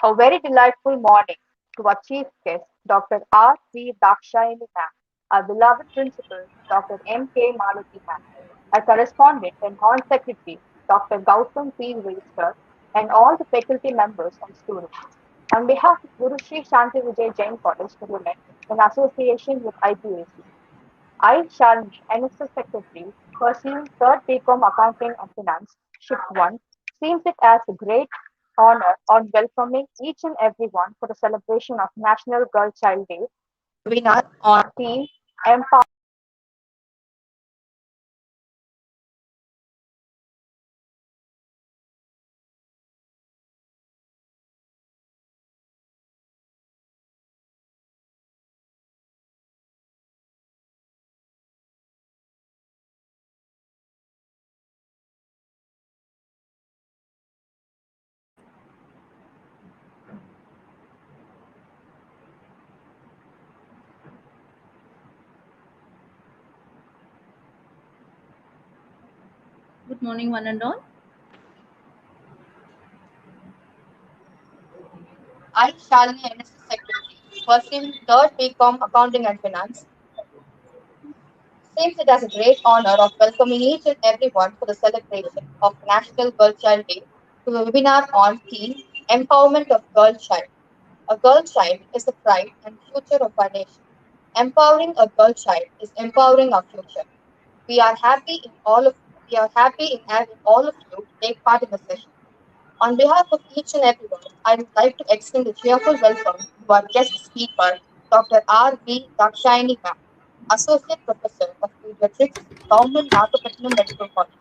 A very delightful morning to our chief guest, Dr. R. V. Dakshayani ma'am, our beloved principal, Dr. M. K. Malati ma'am, our correspondent and Hall Secretary, Dr. Gautam P. Wilster, and all the faculty members and students. On behalf of Guru Sri Shanti Vijay Jain College for Women, in association with IPAC, I, Shalini, NSS Secretary, pursuing third BCom Accounting and Finance, Shift 1, seems it as a great honor on welcoming each and everyone for the celebration of National Girl Child Day webinar on theme Empower. Good morning, one and all. I, Shalini, NSS Secretary, pursuing third BCom Accounting and Finance, seems it as a great honor of welcoming each and everyone for the celebration of National Girl Child Day to a webinar on theme Empowerment of Girl Child. A girl child is the pride and future of our nation. Empowering a girl child is empowering our future. We are happy in all of we are happy in having all of you take part in the session. On behalf of each and everyone, I would like to extend a cheerful welcome to our guest speaker, Dr. R. V. Dakshayani ma'am, Associate Professor of Pediatrics, Government Nagapattinam Medical College.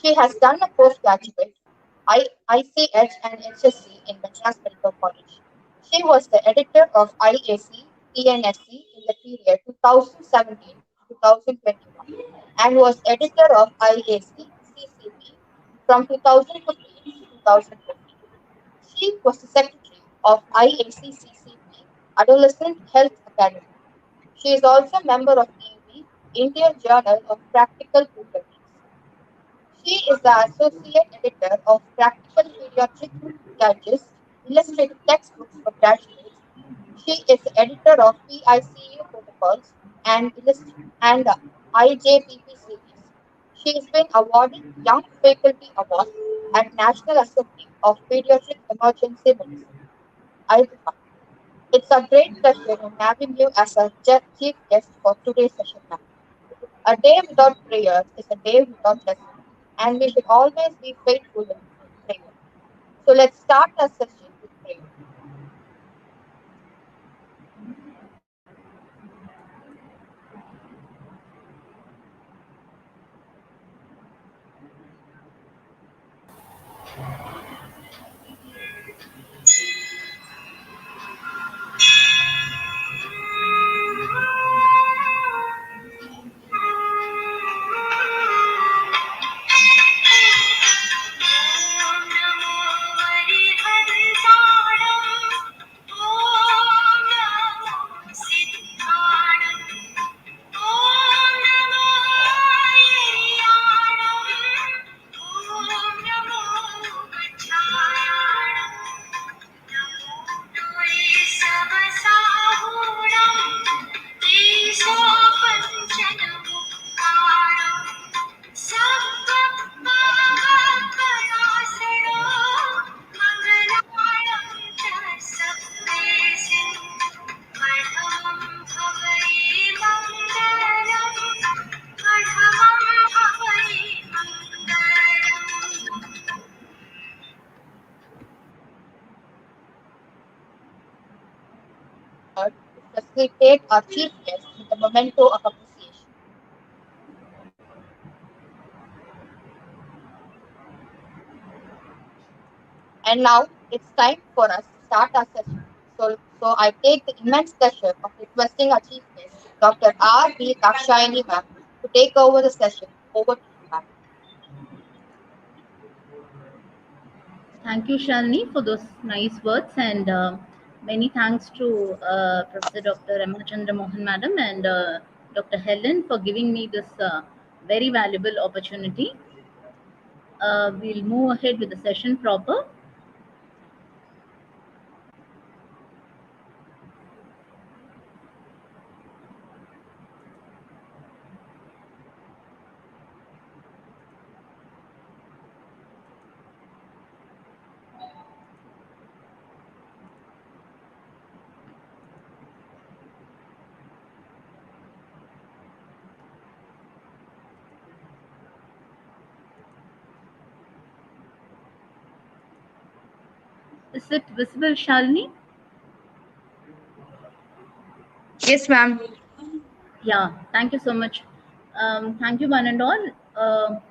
She has done a postgraduate ICH and HSC in Madras Medical College. She was the editor of IAC TNSC in the period 2017 to 2021 and was editor of IAC CCP from 2015 to 2020. She was the secretary of IAC-CCP Adolescent Health Academy. She is also a member of EV, Indian Journal of Practical Pediatrics. She is the associate editor of Practical Pediatric Digest, illustrated textbooks for graduates. She is the editor of PICU protocols and the IJPP series. She has been awarded Young Faculty Award at National Assembly of Pediatric Emergency Medicine. Hyderabad. It's a great pleasure in having you as a chief guest for today's session, ma'am. A day without prayers is a day without blessing, and we should always be faithful in prayer. So let's start our session with prayer. To facilitate our chief guest with a memento of appreciation. And now it's time for us to start our session. So I take the immense pleasure of requesting our chief guest, Dr. R. V. Dakshayani ma'am, to take over the session. Over to you, ma'am. Thank you, Shalini, for those nice words, and many thanks to Professor Dr. Emma Chandra Mohan Madam and Dr. Helen for giving me this very valuable opportunity. We'll move ahead with the session proper. Is it visible, Shalini? Yes, ma'am. Yeah, thank you so much. Thank you, one and all.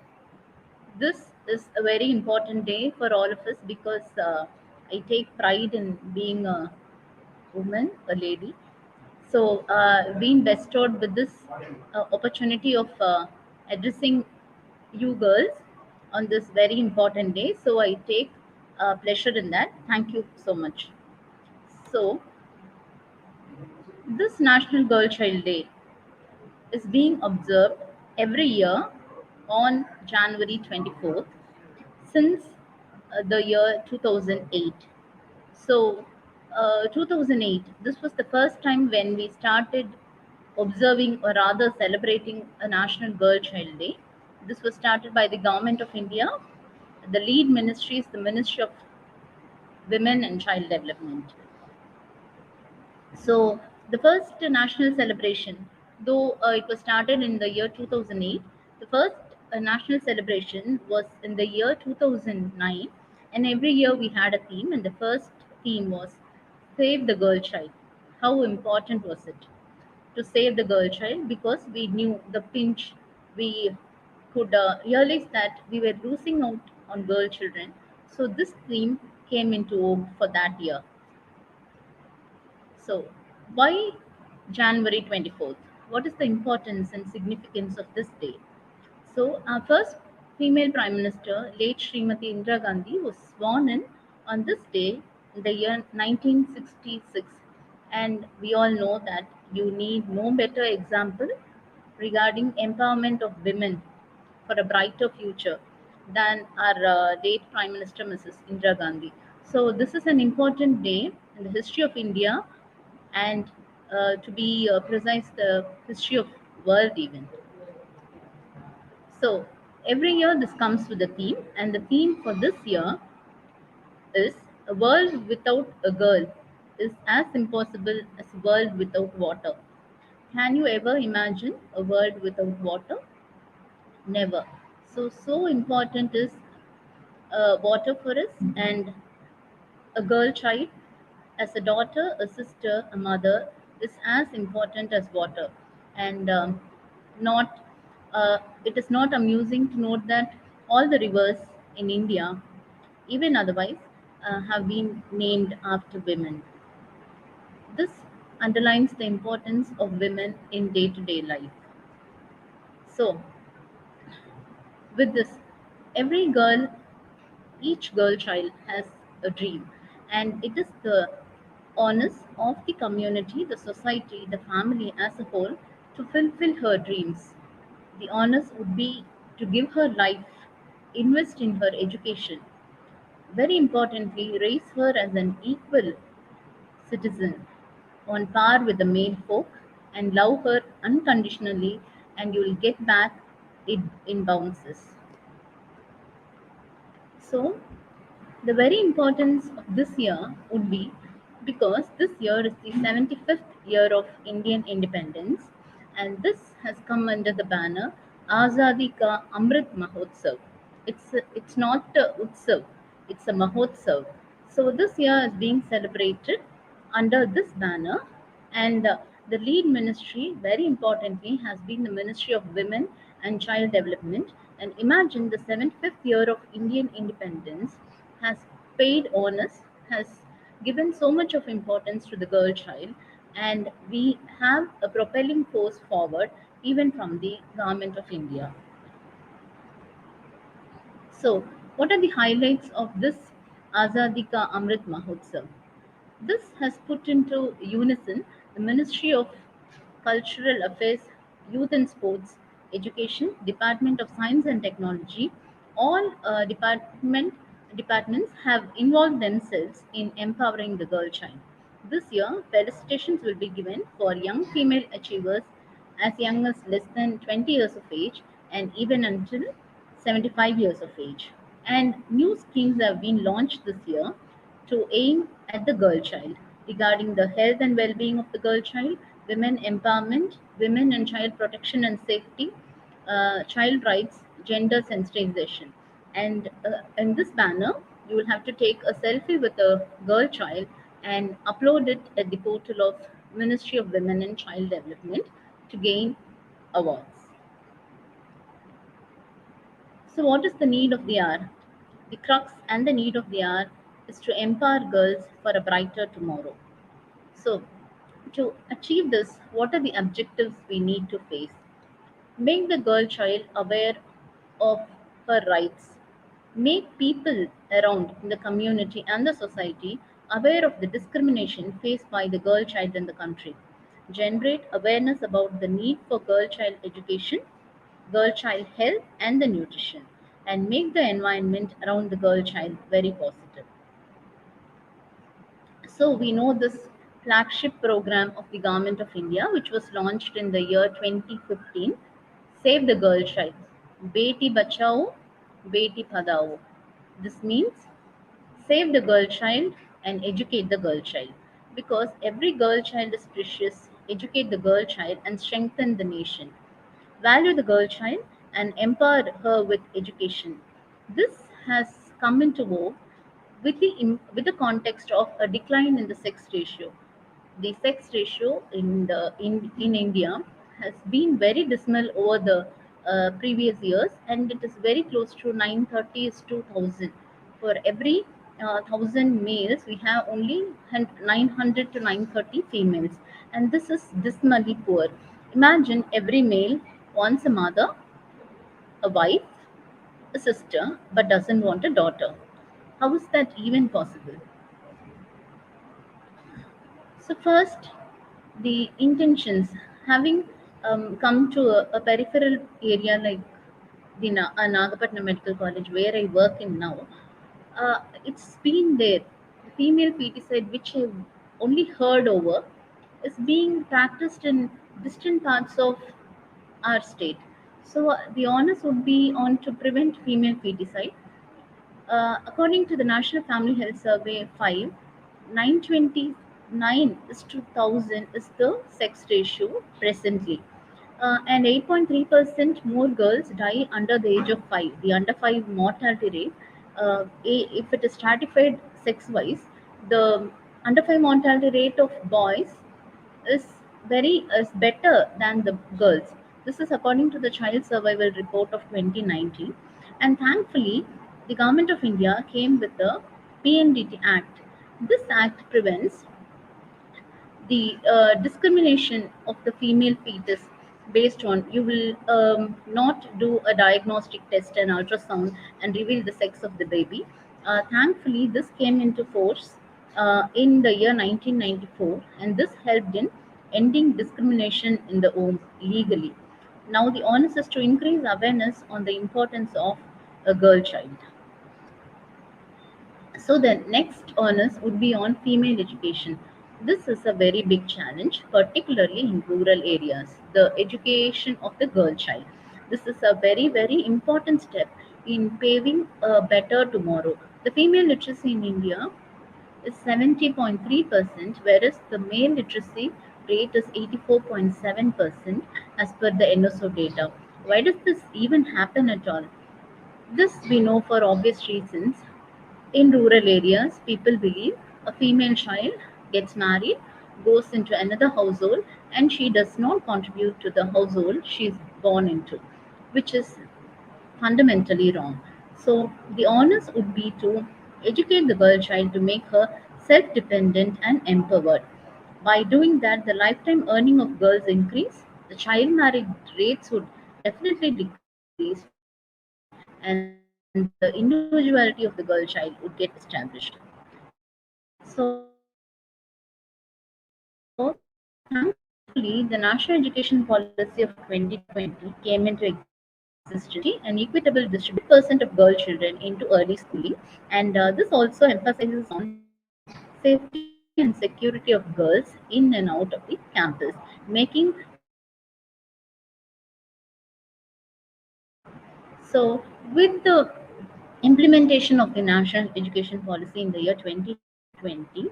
This is a very important day for all of us because I take pride in being a woman, a lady. So, being bestowed with this opportunity of addressing you girls on this very important day. So, I take pleasure in that. Thank you so much. So, this National Girl Child Day is being observed every year on January 24th since the year 2008. So, 2008, this was the first time when we started observing or rather celebrating a National Girl Child Day. This was started by the Government of India. The lead ministry is the Ministry of Women and Child Development. So the first national celebration, though it was started in the year 2008, the first national celebration was in the year 2009, and every year we had a theme, and the first theme was Save the Girl Child. How important was it to save the girl child? Because we knew the pinch, we could realize that we were losing out on girl children. So this theme came into vogue for that year. So, why January 24th? What is the importance and significance of this day? So, our first female Prime Minister, late Srimati Indira Gandhi, was sworn in on this day in the year 1966. And we all know that you need no better example regarding empowerment of women for a brighter future than our late Prime Minister, Mrs. Indira Gandhi. So, this is an important day in the history of India and to be precise, the history of world even. So every year this comes with a theme, and the theme for this year is a world without a girl is as impossible as a world without water. Can you ever imagine a world without water? Never. So important is water for us, and a girl child, as a daughter, a sister, a mother, is as important as water. And not, it is not amusing to note that all the rivers in India, even otherwise, have been named after women. This underlines the importance of women in day to day life. So, with this, every girl, each girl child has a dream, and it is the onus of the community, the society, the family as a whole to fulfill her dreams. The onus would be to give her life, invest in her education, very importantly, raise her as an equal citizen on par with the male folk, and love her unconditionally, and you will get back it in bounces. So, the very importance of this year would be because this year is the 75th year of Indian independence, and this has come under the banner Azadi Ka Amrit Mahotsav. It's not a Utsav, it's a Mahotsav. So this year is being celebrated under this banner, and the lead ministry, very importantly, has been the Ministry of Women and Child Development. And imagine the 75th year of Indian independence has paid honors, has given so much of importance to the girl child, and we have a propelling force forward even from the government of India. So, what are the highlights of this Azadi Ka Amrit Mahotsav? This has put into unison the Ministry of Cultural Affairs, Youth and Sports, Education, Department of Science and Technology. All departments have involved themselves in empowering the girl child. This year, felicitations will be given for young female achievers as young as less than 20 years of age and even until 75 years of age. And new schemes have been launched this year to aim at the girl child regarding the health and well-being of the girl child, women empowerment, women and child protection and safety, child rights, gender sensitization. And in this banner, You will have to take a selfie with a girl child and upload it at the portal of Ministry of Women and Child Development to gain awards. So, what is the need of the hour? The crux and the need of the hour is to empower girls for a brighter tomorrow. So, to achieve this, what are the objectives we need to face? Make the girl child aware of her rights. Make people around in the community and the society aware of the discrimination faced by the girl child in the country. Generate awareness about the need for girl child education, girl child health, and the nutrition, and make the environment around the girl child very positive. So we know this flagship program of the Government of India, which was launched in the year 2015, Save the Girl Child, Beti Bachao, Beti Padhao. This means save the girl child and educate the girl child, because every girl child is precious. Educate the girl child and strengthen the nation. Value the girl child and empower her with education. This has come into vogue with the context of a decline in the sex ratio. The sex ratio in India has been very dismal over the previous years, and it is very close to 930 is 2000. For every 1000 males, we have only 900 to 930 females, and this is dismally poor. Imagine every male wants a mother, a wife, a sister, but doesn't want a daughter. How is that even possible? So, first, the intentions. Having come to a peripheral area like the Nagapatnam Medical College, where I work in now, it's been there. The female feticide, which I've only heard over, is being practiced in distant parts of our state. So, the onus would be on to prevent female feticide. According to the National Family Health Survey 5, 929 is to 1000 is the sex ratio presently. And 8.3% more girls die under the age of 5. The under 5 mortality rate, if it is stratified sex wise, the under 5 mortality rate of boys is is better than the girls. This is according to the Child Survival Report of 2019. And thankfully, the Government of India came with the PNDT Act. This act prevents the discrimination of the female fetus based on you will not do a diagnostic test and ultrasound and reveal the sex of the baby. Thankfully, this came into force in the year 1994, and this helped in ending discrimination in the womb legally. Now, the onus is to increase awareness on the importance of a girl child. So the next onus would be on female education. This is a very big challenge, particularly in rural areas. The education of the girl child. This is a very, very important step in paving a better tomorrow. The female literacy in India is 70.3%, whereas the male literacy rate is 84.7% as per the NSO data. Why does this even happen at all? This we know for obvious reasons. In rural areas, people believe a female child gets married, goes into another household, and she does not contribute to the household she is born into, which is fundamentally wrong. So, the onus would be to educate the girl child to make her self dependent and empowered. By doing that, the lifetime earning of girls increase, the child marriage rates would definitely decrease, and the individuality of the girl child would get established. So, thankfully, the National Education Policy of 2020 came into existence to ensure equity and equitable distribution of 100% of girl children into early schooling. And this also emphasizes on safety and security of girls in and out of the campus, making education accessible to everyone. So, with the implementation of the National Education Policy in the year 2020,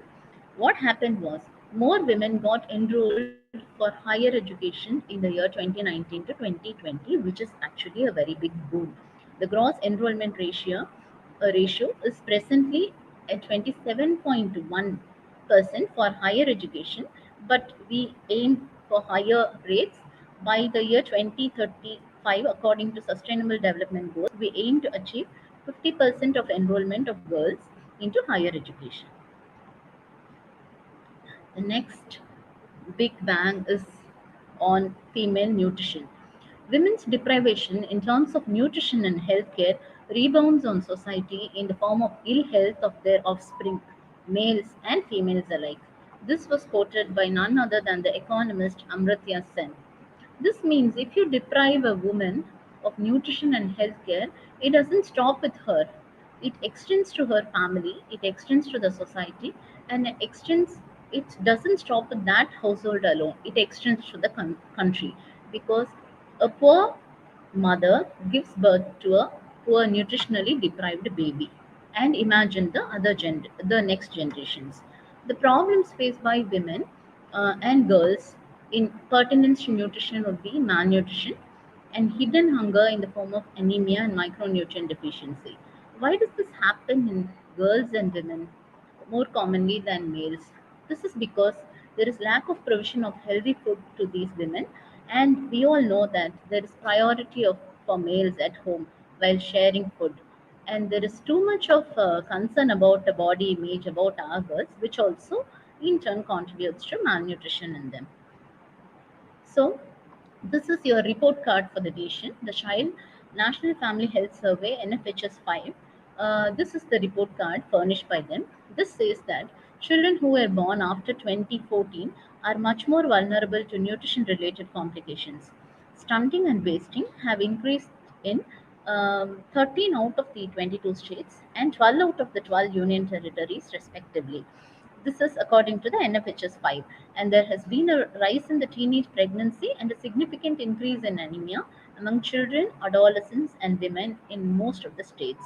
what happened was more women got enrolled for higher education in the year 2019 to 2020, which is actually a very big boom. The gross enrollment ratio ratio is presently at 27.1% for higher education, but we aim for higher rates by the year 2035. According to Sustainable Development Goals, we aim to achieve 50% of enrollment of girls into higher education. The next big bang is on female nutrition. Women's deprivation in terms of nutrition and healthcare rebounds on society in the form of ill health of their offspring, males and females alike. This was quoted by none other than the economist Amartya Sen. This means if you deprive a woman of nutrition and healthcare, it doesn't stop with her. It extends to her family, it extends to the society, and it doesn't stop with that household alone. It extends to the country, because a poor mother gives birth to a poor nutritionally deprived baby. And imagine the next generations. The problems faced by women and girls in pertinence to nutrition would be malnutrition and hidden hunger in the form of anemia and micronutrient deficiency. Why does this happen in girls and women more commonly than males? This is because there is lack of provision of healthy food to these women, and we all know that there is priority of for males at home while sharing food, and there is too much of concern about the body image about our girls, which also in turn contributes to malnutrition in them. So, this is your report card for the nation, the Child National Family Health Survey NFHS 5. This is the report card furnished by them. This says that children who were born after 2014 are much more vulnerable to nutrition related complications. Stunting and wasting have increased in 13 out of the 22 states and 12 out of the 12 union territories, respectively. This is according to the NFHS 5. And there has been a rise in the teenage pregnancy and a significant increase in anemia among children, adolescents, and women in most of the states.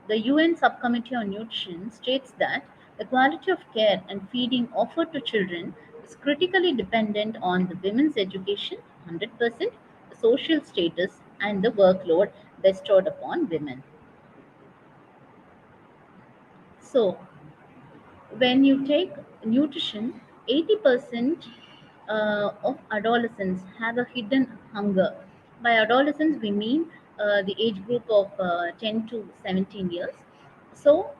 The UN Subcommittee on Nutrition states that the quality of care and feeding offered to children is critically dependent on the women's education, 100%, the social status, and the workload bestowed upon women. So, when you take nutrition, 80% of adolescents have a hidden hunger. By adolescents, we mean the age group of 10 to 17 years. So,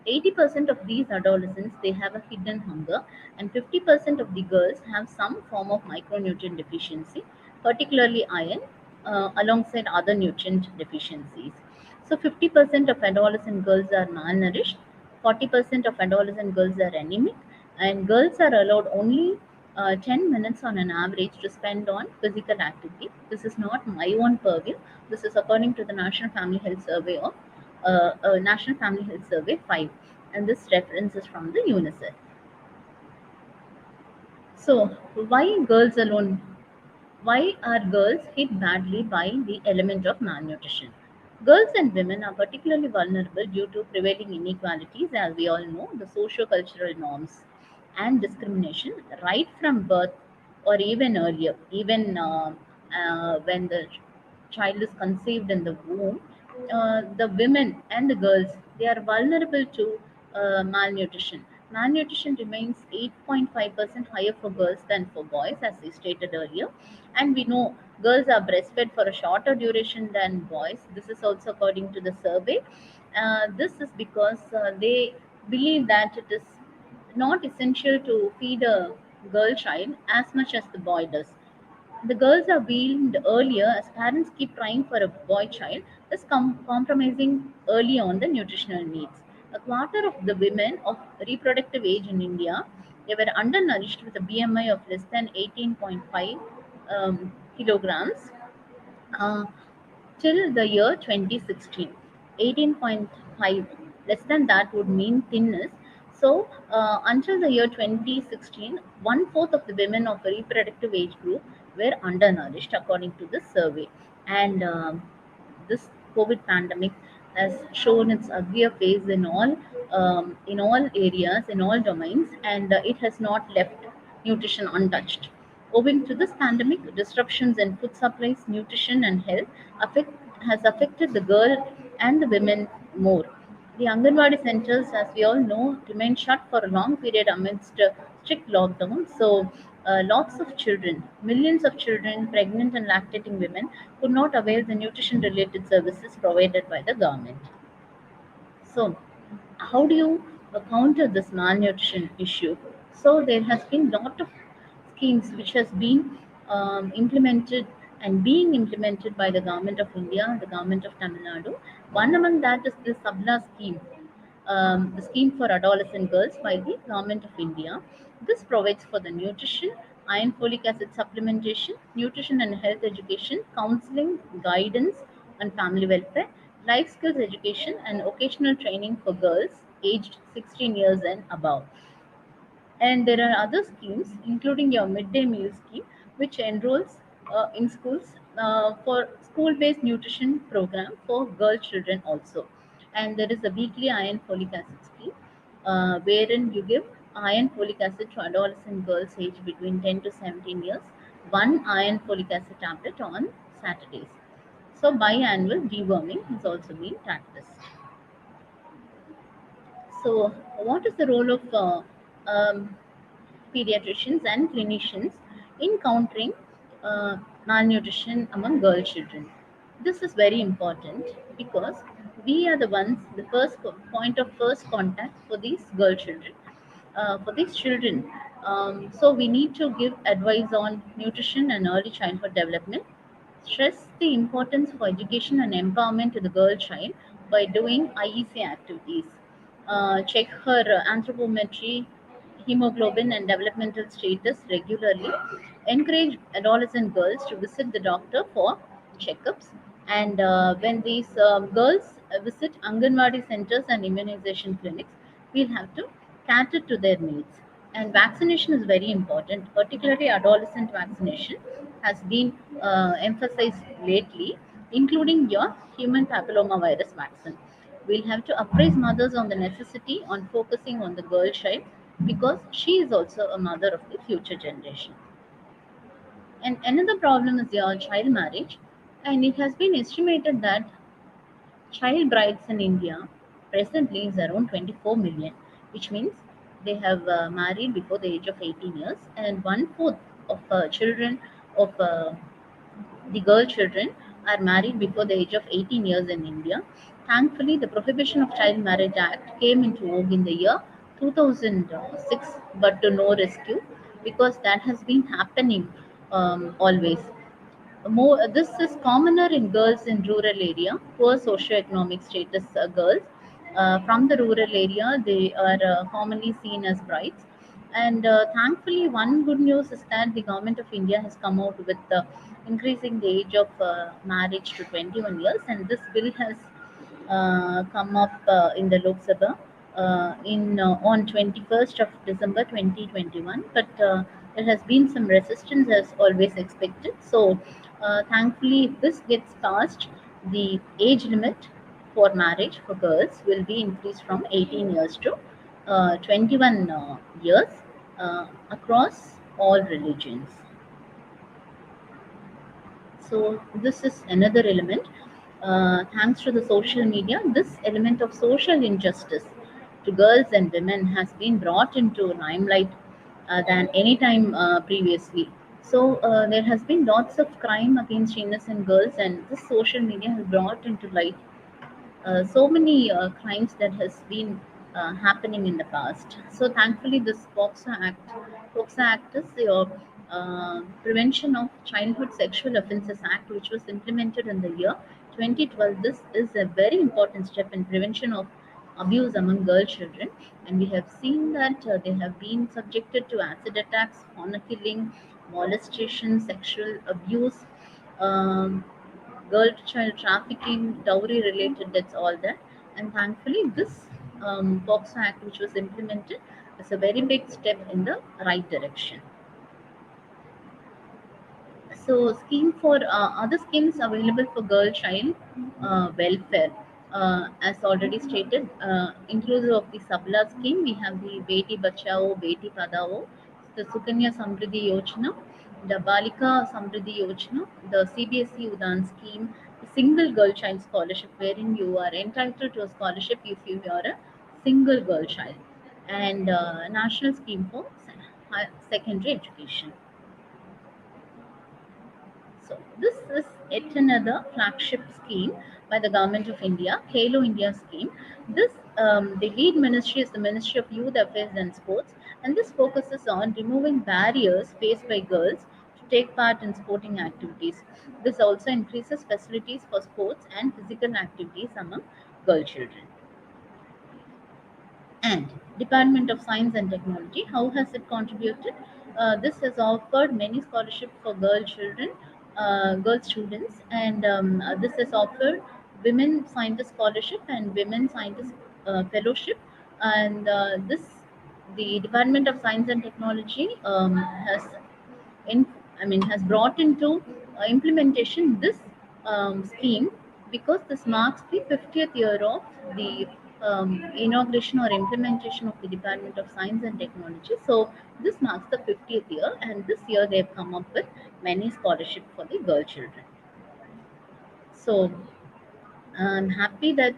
80% of these adolescents they have a hidden hunger, and 50% of the girls have some form of micronutrient deficiency, particularly iron, alongside other nutrient deficiencies. So 50% of adolescent girls are malnourished, 40% of adolescent girls are anemic, and girls are allowed only 10 minutes on an average to spend on physical activity. This is not my own purview. This is according to the National Family Health Survey of National Family Health Survey 5, and this reference is from the UNICEF. So, why girls alone? Why are girls hit badly by the element of malnutrition? Girls and women are particularly vulnerable due to prevailing inequalities, as we all know, the socio-cultural norms and discrimination right from birth or even earlier, even when the child is conceived in the womb. The women and the girls they are vulnerable to malnutrition. Malnutrition remains 8.5% higher for girls than for boys, as we stated earlier. And we know girls are breastfed for a shorter duration than boys. This is also according to the survey. This is because they believe that it is not essential to feed a girl child as much as the boy does. The girls are weaned earlier as parents keep trying for a boy child, thus compromising early on the nutritional needs. A quarter of the women of reproductive age in India they were undernourished with a BMI of less than 18.5 kilograms uh, till the year 2016. 18.5 less than that would mean thinness. So until the year 2016, one fourth of the women of a reproductive age group were undernourished according to this survey. And this COVID pandemic has shown its uglier face in all areas, in all domains, and it has not left nutrition untouched. Owing to this pandemic, disruptions in food supplies, nutrition, and health affect, has affected the girl and the women more. The Anganwadi centers, as we all know, remained shut for a long period amidst strict lockdown. So, lots of children, millions of children, pregnant and lactating women, could not avail the nutrition related services provided by the government. So, how do you counter this malnutrition issue? So, there has been lot of schemes which has been implemented and being implemented by the government of India, the government of Tamil Nadu. One among that is the Sabla scheme, the scheme for adolescent girls by the government of India. This provides for the nutrition, iron folic acid supplementation, nutrition and health education, counseling, guidance, and family welfare, life skills education, and occasional training for girls aged 16 years and above. And there are other schemes, including your midday meal scheme, which enrolls in schools for school-based nutrition program for girl children also. And there is a weekly iron folic acid scheme, wherein you give iron folic acid to adolescent girls aged between 10 to 17 years, one iron folic acid tablet on Saturdays. So biannual deworming is also being practiced. So, what is the role of pediatricians and clinicians in countering malnutrition among girl children? This is very important because we are the ones, the first point of first contact for these girl children, for these children. So, we need to give advice on nutrition and early childhood development, stress the importance of education and empowerment to the girl child by doing IEC activities. Check her anthropometry, hemoglobin, and developmental status regularly. Encourage adolescent girls to visit the doctor for checkups. And when these girls visit Anganwadi centers and immunization clinics, we'll have to cater to their needs. And vaccination is very important, particularly adolescent vaccination has been emphasized lately, including your human papillomavirus vaccine. We'll have to apprise mothers on the necessity on focusing on the girl child because she is also a mother of the future generation. And another problem is your child marriage, and it has been estimated that child brides in India presently is around 24 million, which means they have married before the age of 18 years, and one fourth of children of the girl children are married before the age of 18 years in India. Thankfully, the Prohibition of Child Marriage Act came into vogue in the year 2006, but to no rescue because that has been happening always. This is commoner in girls in rural area, poor socioeconomic status girls. From the rural area, they are commonly seen as brides. And thankfully, one good news is that the government of India has come out with increasing the age of marriage to 21 years, and this bill has come up in the Lok Sabha in on 21st of December 2021. But there has been some resistance as always expected. So thankfully, if this gets passed, the age limit for marriage for girls will be increased from 18 years to 21 years across all religions. So this is another element. Thanks to the social media, this element of social injustice to girls and women has been brought into limelight than any time previously. So there has been lots of crime against innocent girls, and this social media has brought into light so many crimes that has been happening in the past. So thankfully, this POXO Act is your Prevention of Childhood Sexual Offences Act, which was implemented in the year 2012. This is a very important step in prevention of abuse among girl children, and we have seen that they have been subjected to acid attacks, honor killing, molestation, sexual abuse. Girl child trafficking, dowry related deaths, all that. And thankfully, this POXO Act, which was implemented, is a very big step in the right direction. So, scheme for other schemes available for girl child welfare, as already stated, inclusive of the Sabla scheme, we have the Beti Bachao, Beti Padao, the Sukanya Samriddhi Yojana, the Balika Samriddhi Yojana, the CBSE Udan scheme, single girl child scholarship, wherein you are entitled to a scholarship if you are a single girl child, and national scheme for secondary education. So this is yet another flagship scheme by the government of India, Khelo India scheme. This the lead ministry is the Ministry of Youth Affairs and Sports, and this focuses on removing barriers faced by girls to take part in sporting activities. This also increases facilities for sports and physical activities among girl children. And Department of Science and Technology, how has it contributed? This has offered many scholarships for girl students, and this has offered women scientist scholarship and women scientist fellowship. And this the Department of Science and Technology has in, has brought into implementation this scheme, because this marks the 50th year of the inauguration or implementation of the Department of Science and Technology. So this marks the 50th year, and this year they have come up with many scholarships for the girl children. So I'm happy that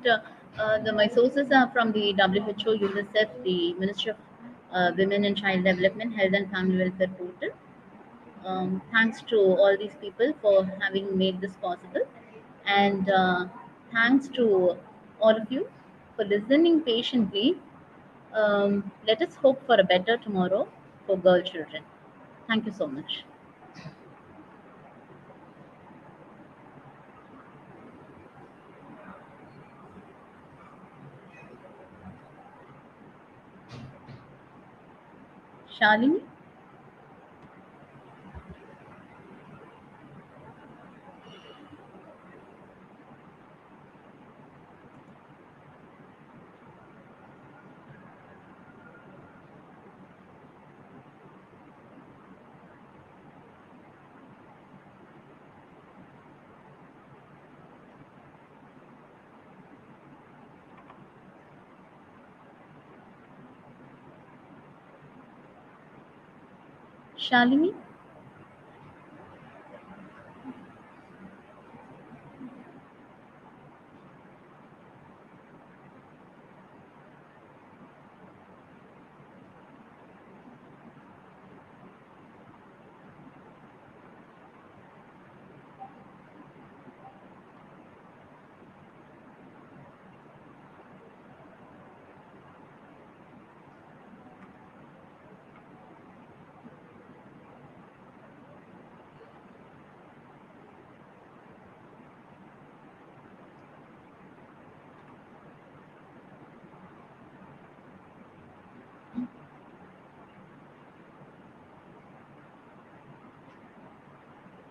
my sources are from the WHO, UNICEF, the Ministry of Women and Child Development, Health and Family Welfare Portal. Thanks to all these people for having made this possible, and thanks to all of you for listening patiently. Let us hope for a better tomorrow for girl children. Thank you so much. Shalini? Shalini?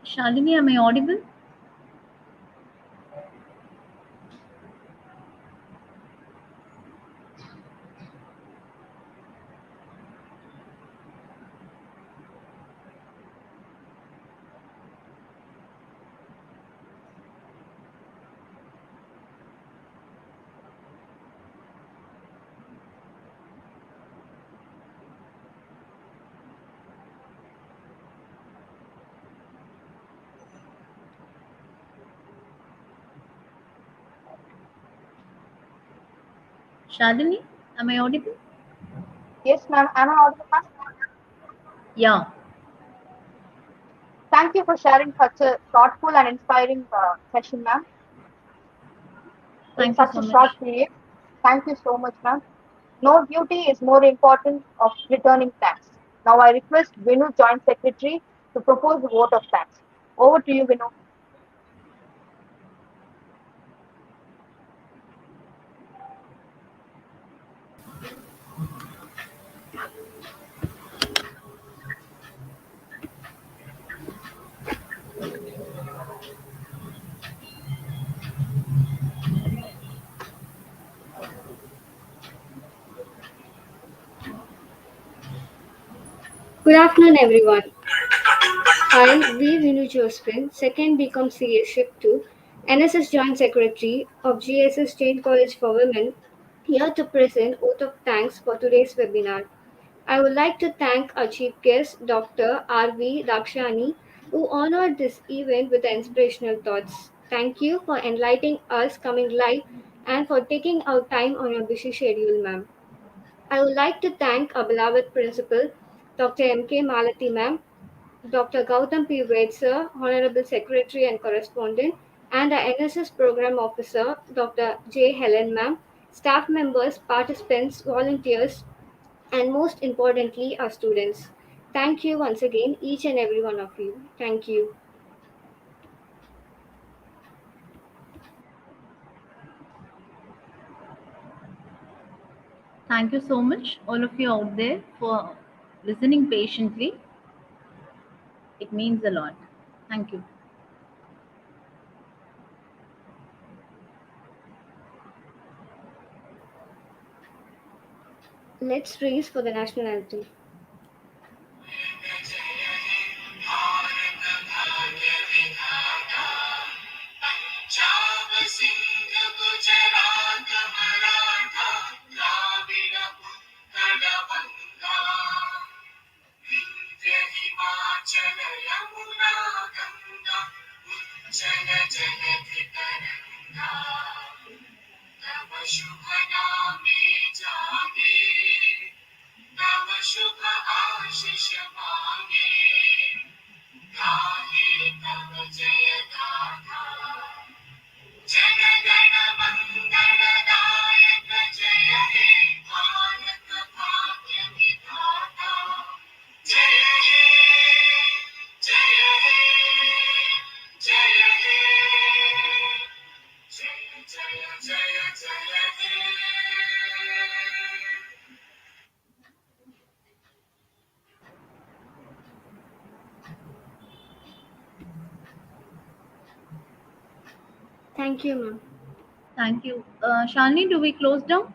Shalini, am I audible? Shalini, am I audible? Yes, ma'am. Am I audible, ma'am? Yeah. Thank you for sharing such a thoughtful and inspiring session, ma'am, in Thank you such so a short much. period. Thank you so much, ma'am. No duty is more important of returning thanks. Now I request Vinu, Joint Secretary, to propose the vote of thanks. Over to you, Vinu. Good afternoon, everyone. I, V. Vinu Josephine, 2nd BCom CA Ship 2, NSS Joint Secretary of GSS State College for Women, here to present oath of thanks for today's webinar. I would like to thank our chief guest, Dr. R.V. Dakshani, who honored this event with inspirational thoughts. Thank you for enlightening us coming live and for taking out time on your busy schedule, ma'am. I would like to thank our beloved principal, Dr. M.K. Malati, ma'am, Dr. Gautam P. Ved, sir, Honorable Secretary and Correspondent, and our NSS Program Officer, Dr. J. Helen, ma'am, staff members, participants, volunteers, and most importantly, our students. Thank you once again, each and every one of you. Thank you. Thank you so much, all of you out there, for listening patiently. It means a lot. Thank you. Let's raise for the national anthem. Punjab Sindh Gujarat Maratha Dravid Utkal बंगा विंध्य हिमाचल यमुना गंगा उज्जल जलधि तरंगा तव शुभ नामे जागे तव शुभ आशीष मांगे गाहे तव जय गाथा जन गण मंगलदायक जय हे भारत भाग्य विधाता जय हे जय हे जय हे जय जय जय जय हे Thank you, ma'am. Thank you. Shalini, do we close down?